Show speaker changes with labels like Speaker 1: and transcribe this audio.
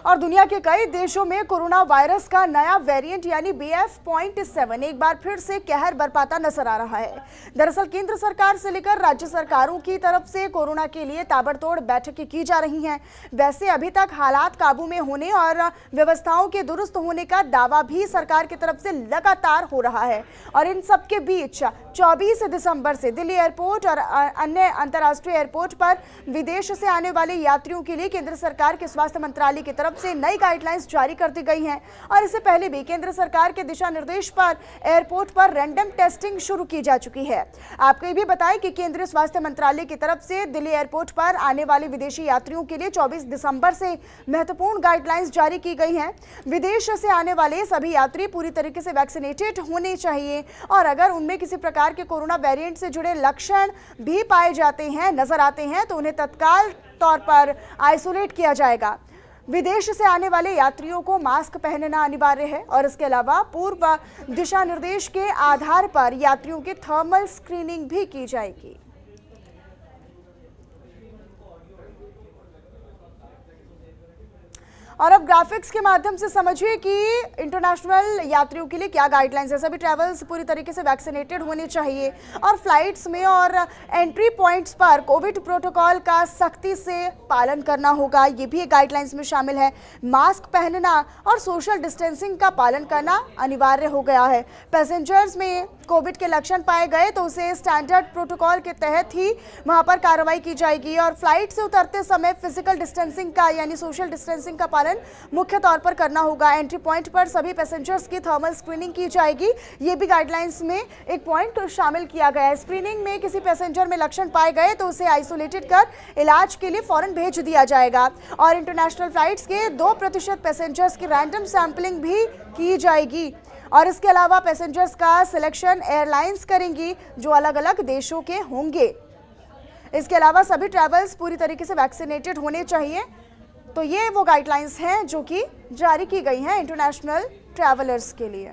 Speaker 1: और दुनिया के कई देशों में कोरोना वायरस का नया वेरिएंट यानी BF.7 एक बार फिर से कहर बरपाता नजर आ रहा है। दरअसल केंद्र सरकार से लेकर राज्य सरकारों की तरफ से कोरोना के लिए ताबड़तोड़ बैठकें की जा रही हैं। वैसे अभी तक हालात काबू में होने और व्यवस्थाओं के दुरुस्त होने का दावा भी सरकार की तरफ से लगातार हो रहा है। और इन सबके बीच 24 दिसंबर से दिल्ली एयरपोर्ट और अन्य अंतर्राष्ट्रीय एयरपोर्ट पर विदेश से आने वाले यात्रियों के लिए केंद्र सरकार के स्वास्थ्य मंत्रालय की तरफ से नई गाइडलाइंस जारी कर दी गई हैं। और इससे पहले भी केंद्र सरकार के दिशा निर्देश पर एयरपोर्ट पर रैंडम टेस्टिंग शुरू की जा चुकी है। आपको ये भी बताएं कि केंद्रीय स्वास्थ्य मंत्रालय की तरफ से दिल्ली एयरपोर्ट पर आने वाले विदेशी यात्रियों के लिए 24 दिसंबर से महत्वपूर्ण गाइडलाइंस जारी की गई हैं। विदेश से आने वाले सभी यात्री पूरी तरीके से वैक्सीनेटेड होने चाहिए और अगर उनमें किसी प्रकार के कोरोना वेरिएंट से जुड़े लक्षण भी पाए जाते हैं, नजर आते हैं, तो उन्हें तत्काल तौर पर आइसोलेट किया जाएगा। विदेश से आने वाले यात्रियों को मास्क पहनना अनिवार्य है और इसके अलावा पूर्व दिशा निर्देश के आधार पर यात्रियों की थर्मल स्क्रीनिंग भी की जाएगी। और अब ग्राफिक्स के माध्यम से समझिए कि इंटरनेशनल यात्रियों के लिए क्या गाइडलाइंस है। सभी ट्रैवल्स पूरी तरीके से वैक्सीनेटेड होने चाहिए और फ्लाइट्स में और एंट्री पॉइंट्स पर कोविड प्रोटोकॉल का सख्ती से पालन करना होगा, ये भी गाइडलाइंस में शामिल है। मास्क पहनना और सोशल डिस्टेंसिंग का पालन करना अनिवार्य हो गया है। पैसेंजर्स में कोविड के लक्षण पाए गए तो उसे स्टैंडर्ड प्रोटोकॉल के तहत ही वहां पर कार्रवाई की जाएगी और फ्लाइट से उतरते समय फिजिकल डिस्टेंसिंग का यानी सोशल डिस्टेंसिंग का पालन मुख्य तौर पर करना होगा। एंट्री पॉइंट पर सभी पैसेंजर्स की थर्मल स्क्रीनिंग की जाएगी, ये भी गाइडलाइंस में एक पॉइंट शामिल किया गया है। स्क्रीनिंग में किसी पैसेंजर में लक्षण पाए गए तो उसे आइसोलेटेड कर इलाज के लिए फौरन भेज दिया जाएगा और इंटरनेशनल फ्लाइट्स के 2% पैसेंजर्स की रैंडम सैंपलिंग भी की जाएगी। और इसके अलावा पैसेंजर्स का सिलेक्शन एयरलाइंस करेंगी जो अलग अलग देशों के होंगे। इसके अलावा सभी ट्रैवल्स पूरी तरीके से वैक्सीनेटेड होने चाहिए। तो ये वो गाइडलाइंस हैं जो कि जारी की गई हैं इंटरनेशनल ट्रैवलर्स के लिए।